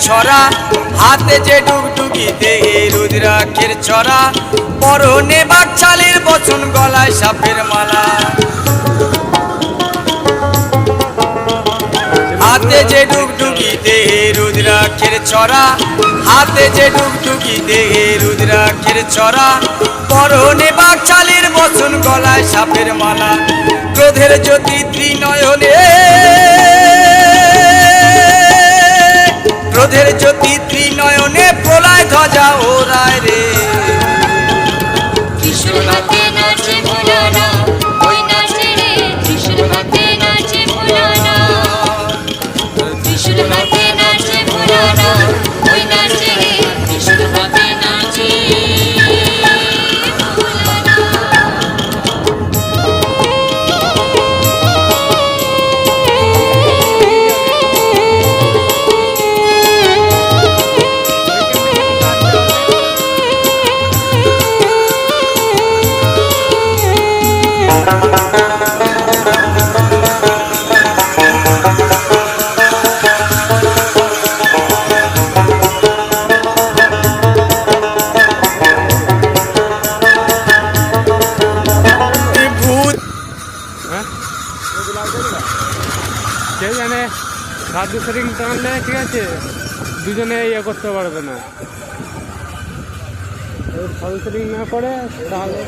ছড়া, হাতে যে ডুগডুগি দেহে রুদ্রাক্ষের ছড়া, পরনে বাকছালের বচন গলায় সাপের মালা। হাতে যে ডুগডুগি দেহে রুদ্রাক্ষের ছড়া, হাতে যে ডুগডুগি দেহে রুদ্রাক্ষের ছড়া, পরনে বাকছালের বচন গলায় সাপের মালা। ক্রোধের জ্যোতি ত্রিনয়নে, ক্রোধের জ্যোতি ত্রিনয়নে প্রলয় ধ্বজা ওড়ায় রে। ত্রিশূল হাতে নাচে ভোলানা, ওই নাচে রে ত্রিশূল হাতে নাচে ভোলানা। ত্রিশূল হাতে নাচে ভোলানা, ওই নাচে রে ত্রিশূল হাতে নাচে ভোলানা। কেউ জানে সাধু শরীর টানলে ঠিক আছে, দুজনে ইয়ে করতে পারবে না। সাধু শরীর না করে তাহলে